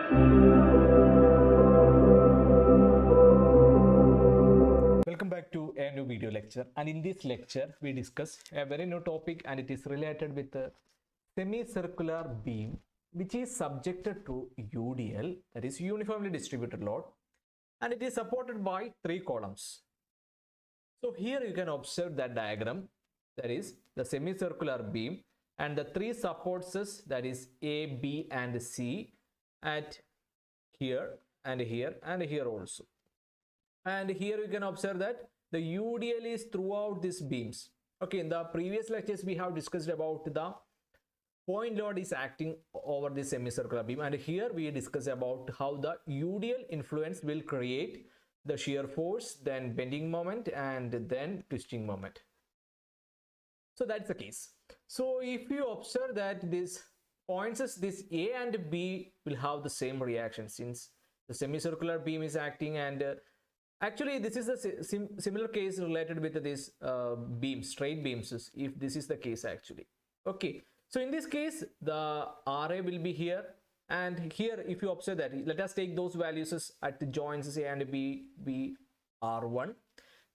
Welcome back to a new video lecture, and in this lecture we discuss a very new topic, and it is related with the semicircular beam which is subjected to UDL, that is uniformly distributed load, and it is supported by 3 columns. So here you can observe that diagram, that is the semicircular beam and the 3 supports, that is A, B and C, at here and here and here also. And here you can observe that the UDL is throughout these beams. Okay, in the previous lectures we have discussed about the point load is acting over the semicircular beam, and here we discuss about how the UDL influence will create the shear force, then bending moment, and then twisting moment. So that's the case. So if you observe that these points, this A and B will have the same reaction, since the semicircular beam is acting, and actually this is a similar case related with this beams, straight beams, if this is the case actually. Okay, so in this case the RA will be here, and here if you observe that, let us take those values at the joints A and B be R1,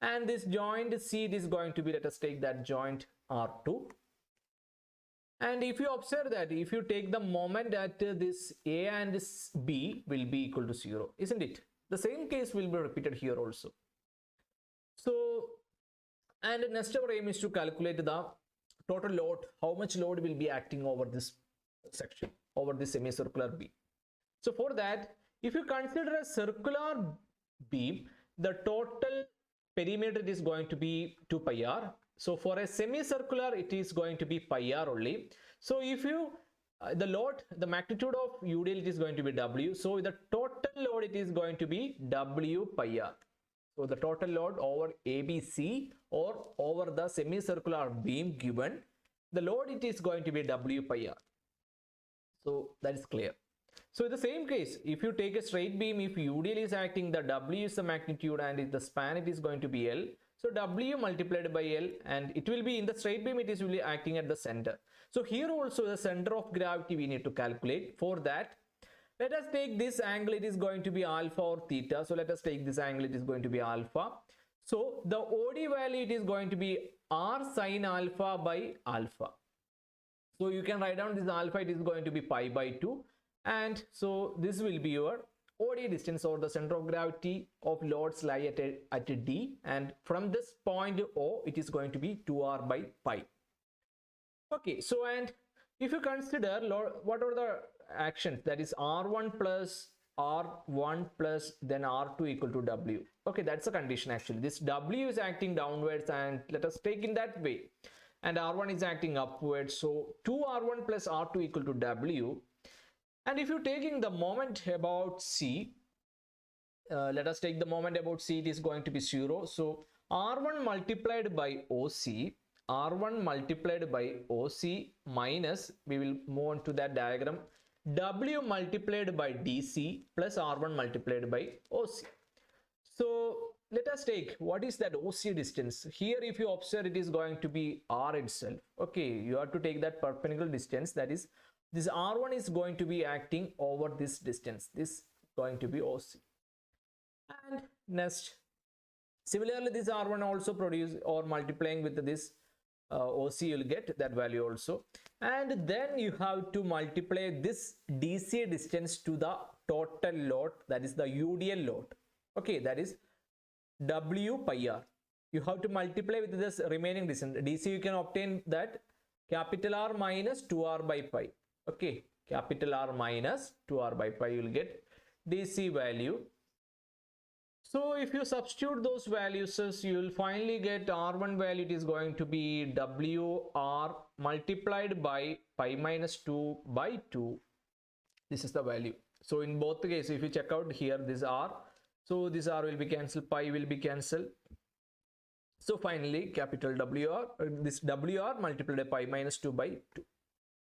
and this joint C is going to be, let us take that joint R2. And if you observe that, if you take the moment at this A and B will be equal to 0, isn't it? The same case will be repeated here also. So, and next our aim is to calculate the total load, how much load will be acting over this section, over this semicircular beam. So for that, if you consider a circular beam, the total perimeter is going to be 2 pi r. So for a semicircular, it is going to be pi r only. So if you the load, the magnitude of UDL, it is going to be W. So the total load, it is going to be W pi r. So the total load over ABC or over the semicircular beam given, the load, it is going to be W pi r. So that is clear. So in the same case, if you take a straight beam, if UDL is acting, the W is the magnitude, and if the span, it is going to be L. So W multiplied by L, and it will be in the straight beam, it is really acting at the center. So here also the center of gravity we need to calculate. For that, let us take this angle, it is going to be alpha or theta. So let us take this angle, it is going to be alpha. So the OD value, it is going to be R sine alpha by alpha. So you can write down this alpha, it is going to be pi by 2. And so this will be your OD distance, or the center of gravity of loads lie at a D, and from this point O, it is going to be 2R by pi. Okay, so and if you consider load, what are the actions, that is R1 plus R1 plus then R2 equal to W. Okay, that's a condition actually. This W is acting downwards, and let us take in that way, and R1 is acting upwards. So 2R1 plus R2 equal to W. And if you're taking the moment about C, let us take the moment about C, it is going to be 0. So R1 multiplied by OC, R1 multiplied by OC minus, we will move on to that diagram, W multiplied by DC plus R1 multiplied by OC. So let us take, what is that OC distance? Here if you observe, it is going to be R itself. Okay, you have to take that perpendicular distance, that is this R1 is going to be acting over this distance, this going to be OC. And next, similarly this R1 also produce or multiplying with this OC, you will get that value also. And then you have to multiply this DC distance to the total load, that is the UDL load. Okay, that is W pi r. You have to multiply with this remaining distance. DC you can obtain that capital R minus 2R by pi. Okay, capital R minus 2R by pi, you will get DC value. So if you substitute those values, you will finally get R1 value, it is going to be WR multiplied by pi minus 2 by 2. This is the value. So in both the cases, if you check out here, this R, so this R will be cancelled, pi will be cancelled. So finally capital WR, this WR multiplied by pi minus 2 by 2.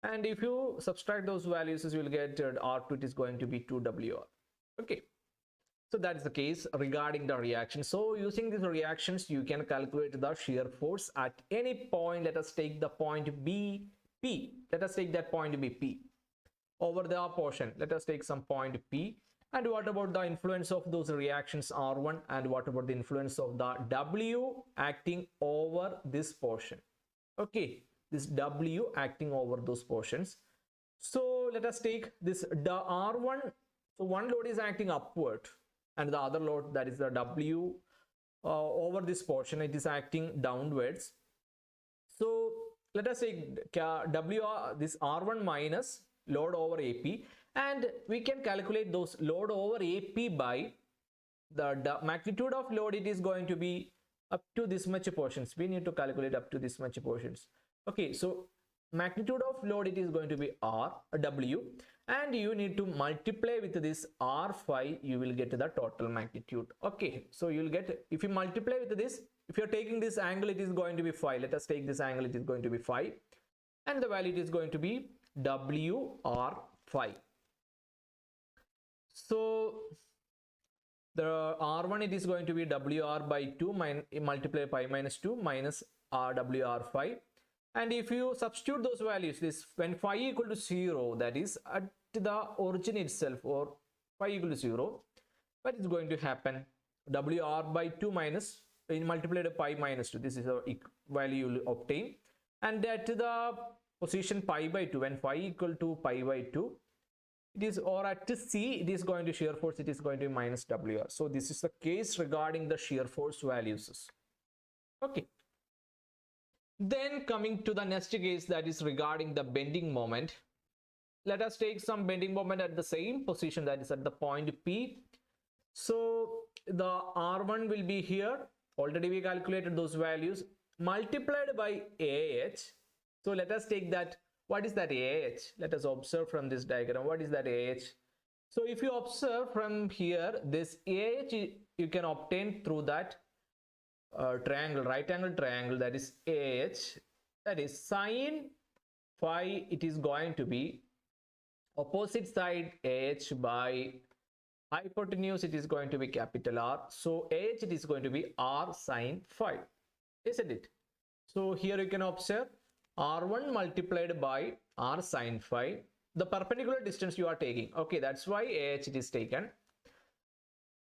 And if you subtract those values, you will get R2, it is going to be 2WR. Okay. So that is the case regarding the reaction. So using these reactions, you can calculate the shear force at any point. Let us take the point B, P. Let us take that point B, P. over the portion. Let us take some point P. And what about the influence of those reactions R1, and what about the influence of the W acting over this portion? Okay, this W acting over those portions. So let us take this the R1. So one load is acting upward, and the other load, that is the W, over this portion, it is acting downwards. So let us take this R1 minus load over AP, and we can calculate those load over AP by the magnitude of load. It is going to be up to this much portions. We need to calculate up to this much portions. Okay, so magnitude of load, it is going to be W, and you need to multiply with this R5, you will get the total magnitude. Okay, so you will get, if you multiply with this, if you're taking this angle, it is going to be 5. Let us take this angle, it is going to be 5, and the value is going to be WR5. So the R1, it is going to be WR by 2 multiply pi minus 2 minus WR5. And if you substitute those values, this when phi equal to 0, that is at the origin itself, or phi equal to 0, what is going to happen? WR by 2 minus multiplied by pi minus 2. This is the value you will obtain. And at the position pi by 2, when phi equal to pi by 2, it is, or at C, it is going to shear force, it is going to be minus WR. So this is the case regarding the shear force values. Okay. Then coming to the next case, that is regarding the bending moment. Let us take some bending moment at the same position, that is at the point P. So the R1 will be here. Already we calculated those values, multiplied by AH. So let us take that. What is that AH? Let us observe from this diagram. What is that AH? So if you observe from here, this AH you can obtain through that triangle, right angle triangle, that is AH, that is sine phi, it is going to be opposite side AH by hypotenuse, it is going to be capital R. So AH, it is going to be R sine phi, isn't it? So here you can observe R1 multiplied by R sine phi, the perpendicular distance you are taking. Okay, that's why AH it is taken.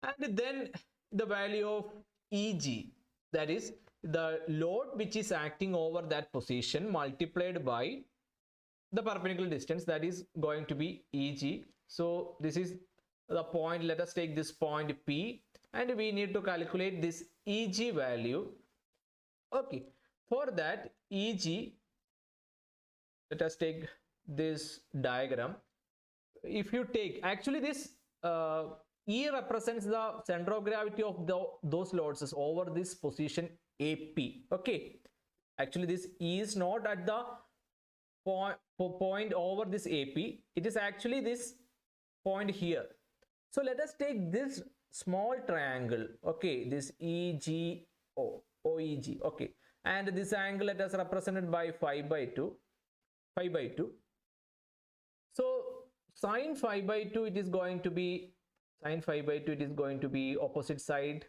And then the value of EG, that is the load which is acting over that position multiplied by the perpendicular distance, that is going to be EG. So this is the point. Let us take this point P, and we need to calculate this EG value. Okay, for that EG, let us take this diagram. If you take, actually this E represents the center of gravity of those loads over this position AP. Okay, actually this E is not at the point over this AP, it is actually this point here. So let us take this small triangle. Okay, this EGO, OEG. Okay, and this angle let us represented by 5 by 2. So sine 5 by 2, it is going to be sine 5 by 2, it is going to be opposite side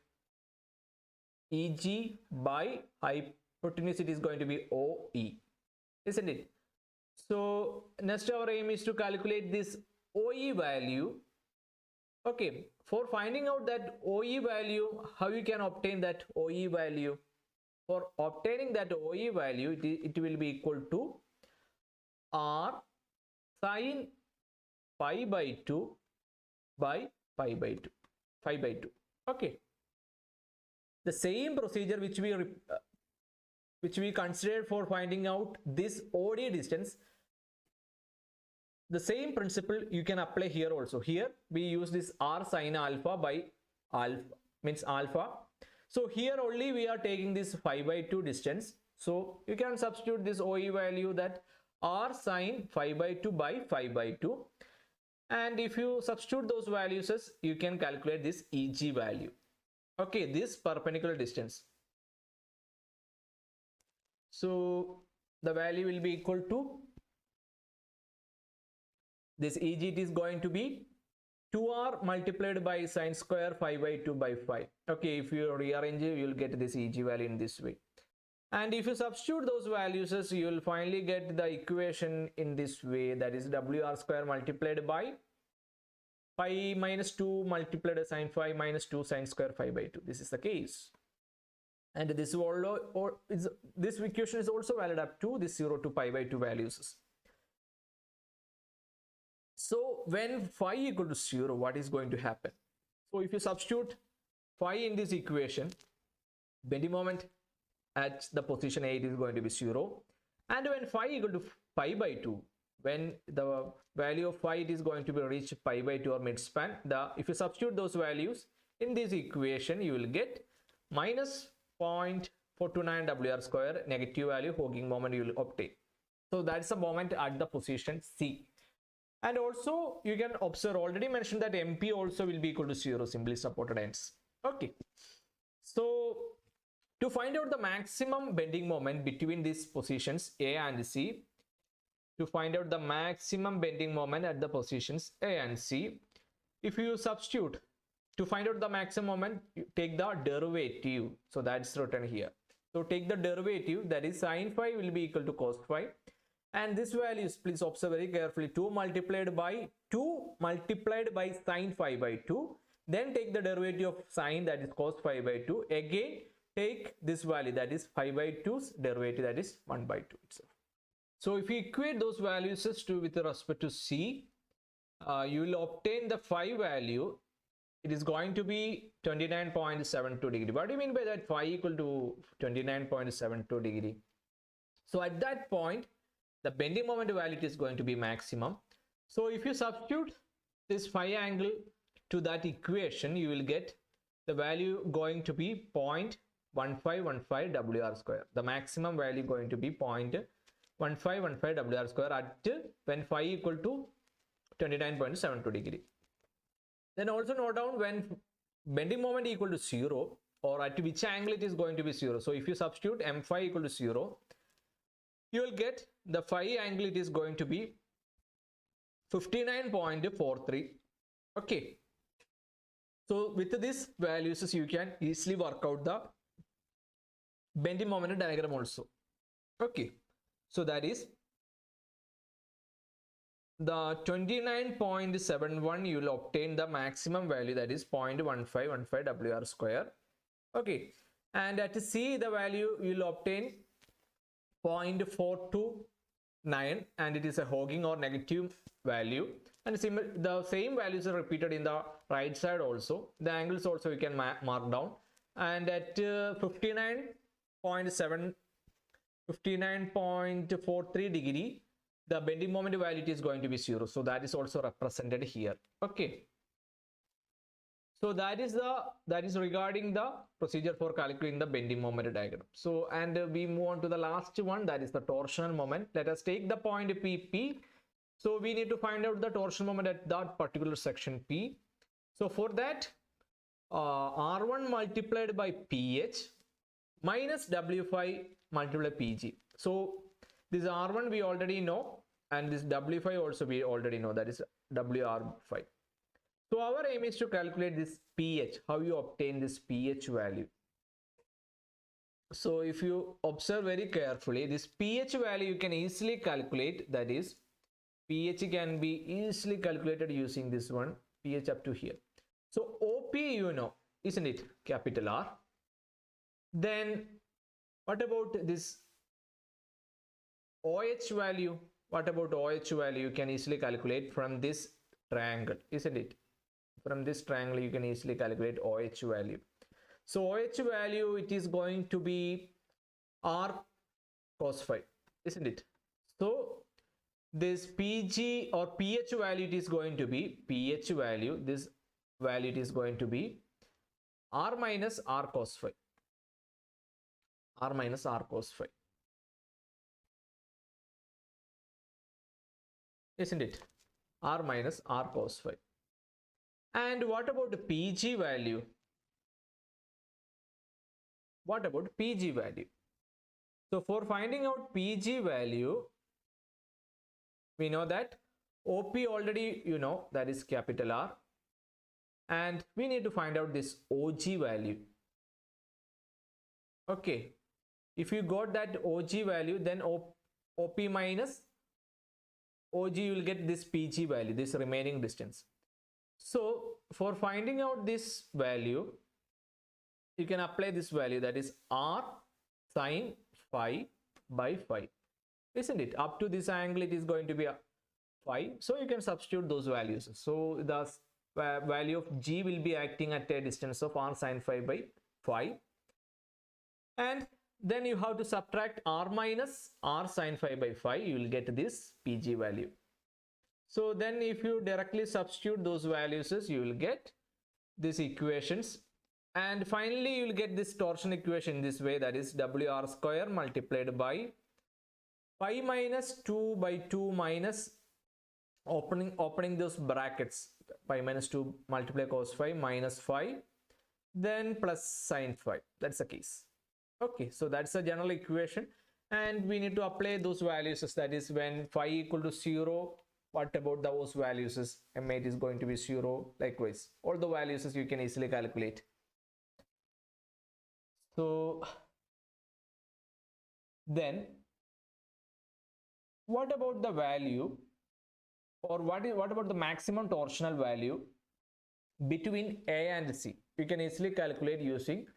EG by hypotenuse, it is going to be OE, isn't it? So next our aim is to calculate this OE value. Okay, for finding out that OE value, how you can obtain that OE value? For obtaining that OE value, it will be equal to R sine pi by 2 by pi by 2, 5 by 2. Okay, the same procedure which we considered for finding out this OD distance, the same principle you can apply here also. Here we use this R sine alpha by alpha, means alpha. So here only we are taking this 5 by 2 distance. So you can substitute this OE value, that R sine 5 by 2 by 5 by 2. And if you substitute those values, you can calculate this EG value. Okay, this perpendicular distance. So the value will be equal to this EG, it is going to be 2R multiplied by sine square 5 by 2 by 5. Okay, if you rearrange it, you will get this EG value in this way. And if you substitute those values, you will finally get the equation in this way, that is WR square multiplied by phi minus 2 multiplied by sine phi minus 2 sine square phi by 2. This is the case. And this this equation is also valid up to this 0 to pi by 2 values. So when phi equal to 0, what is going to happen? So if you substitute phi in this equation, bending moment at the position A, it is going to be 0. And when phi equal to pi by 2, when the value of phi is going to be reached pi by 2 or midspan, if you substitute those values in this equation, you will get minus 0.429 WR square, negative value Hawking moment you will obtain. So that's the moment at the position C. And also you can observe, already mentioned that MP also will be equal to 0, simply supported ends. Okay. So to find out the maximum bending moment between these positions A and C, to find out the maximum bending moment at the positions A and C, if you substitute, to find out the maximum moment, you take the derivative. So that's written here. So take the derivative, that is sine phi will be equal to cos phi. And this value is, please observe very carefully, 2 multiplied by sine phi by 2. Then take the derivative of sine, that is cos phi by 2. Again, take this value, that is phi by 2's derivative, that is 1 by 2 itself. So if you equate those values with respect to C, you will obtain the phi value. It is going to be 29.72 degree. What do you mean by that? Phi equal to 29.72 degree. So at that point, the bending moment value is going to be maximum. So if you substitute this phi angle to that equation, you will get the value going to be 0.1515 WR square. The maximum value going to be 0.1515 WR square at when phi equal to 29.72 degree. Then also note down when bending moment equal to 0, or at which angle it is going to be 0. So if you substitute m phi equal to 0, you will get the phi angle, it is going to be 59.43. Okay. So with these values, you can easily work out the bending moment diagram also. Okay. So that is the 29.71, you will obtain the maximum value, that is 0.1515 WR square. Okay. And at C, the value you will obtain 0.429, and it is a Hawking or negative value. And the same values are repeated in the right side also. The angles also you can mark down. And at 59.43 degree, the bending moment value is going to be 0. So that is also represented here. Okay. So that is regarding the procedure for calculating the bending moment diagram. So and we move on to the last one, that is the torsional moment. Let us take the point PP. So we need to find out the torsional moment at that particular section P. So for that, R1 multiplied by PH minus W phi multiplied by PG. So this R1 we already know, and this W phi also we already know, that is WR phi. So our aim is to calculate this pH, how you obtain this pH value. So if you observe very carefully, this pH value you can easily calculate, that is pH can be easily calculated using this one, pH up to here. So OP you know, isn't it, capital R. Then what about this OH value? What about OH value? You can easily calculate from this triangle, isn't it? From this triangle you can easily calculate OH value. So OH value, it is going to be R cos phi, isn't it? So this PG or pH value, it is going to be pH value, this value it is going to be R minus R cos phi. R minus R cos phi, isn't it? R minus R cos phi. And what about the PG value? What about PG value? So for finding out PG value, we know that OP already you know, that is capital R, and we need to find out this OG value. Okay. If you got that OG value, then OP minus OG, you will get this PG value, this remaining distance. So for finding out this value, you can apply this value, that is R sine phi by phi, isn't it? Up to this angle it is going to be phi, so you can substitute those values. So the value of G will be acting at a distance of R sine phi by phi, and then you have to subtract R minus R sine phi by phi, you will get this PG value. So then if you directly substitute those values, you will get these equations, and finally you will get this torsion equation this way, that is WR square multiplied by pi minus 2 by 2 minus opening those brackets, pi minus 2 multiply cos phi minus phi, then plus sine phi. That's the case. Okay, so that's the general equation, and we need to apply those values, that is when phi equal to 0, what about those values? M8 is going to be 0, likewise all the values you can easily calculate. So then what about the value, or what about the maximum torsional value between A and C? You can easily calculate using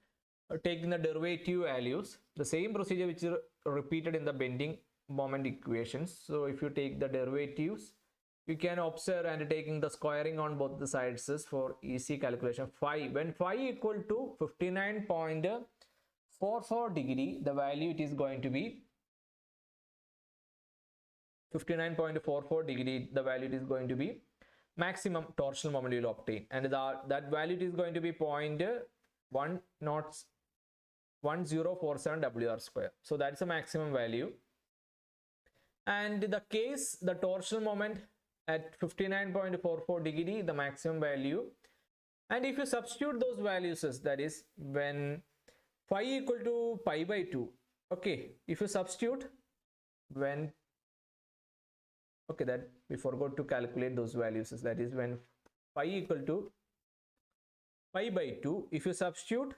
taking the derivative values, the same procedure which is repeated in the bending moment equations. So if you take the derivatives, you can observe, and taking the squaring on both the sides for easy calculation. Phi, when phi equal to 59.44 degree, the value it is going to be 59.44 degree, the value it is going to be maximum torsional moment you will obtain, and that value is going to be 0.1047 WR square. So that's the maximum value. And the case, the torsional moment at 59.44 degree, the maximum value, and if you substitute those values, that is when phi equal to pi by 2, okay, if you substitute when, okay, that we forgot to calculate those values, that is when phi equal to pi by 2, if you substitute,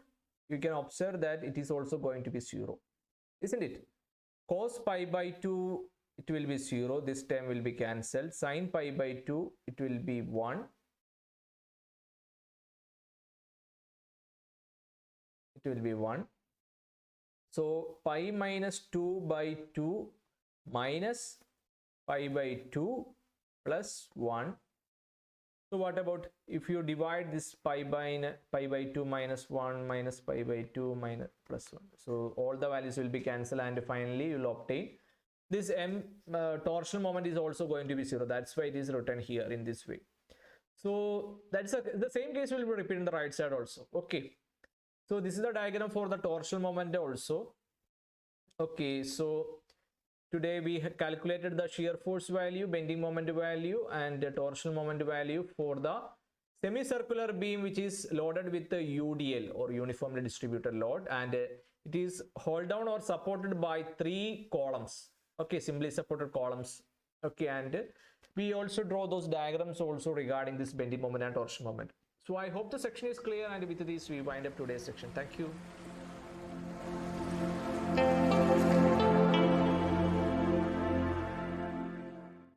you can observe that it is also going to be 0, isn't it? Cos pi by 2, it will be 0, this term will be cancelled. Sin pi by 2, it will be 1. It will be 1. So pi minus 2 by 2 minus pi by 2 plus 1. So what about if you divide this pi by 2 minus 1 minus pi by 2 minus plus 1. So all the values will be cancelled, and finally you will obtain this torsional moment is also going to be 0. That's why it is written here in this way. So that's the same case will be repeated in the right side also. Okay, so this is the diagram for the torsional moment also. Okay, so today we calculated the shear force value, bending moment value, and the torsional moment value for the semicircular beam which is loaded with the UDL or uniformly distributed load, and it is held down or supported by 3 columns. Okay, simply supported columns. Okay, and we also draw those diagrams also regarding this bending moment and torsion moment. So I hope the section is clear, and with this we wind up today's section. Thank you.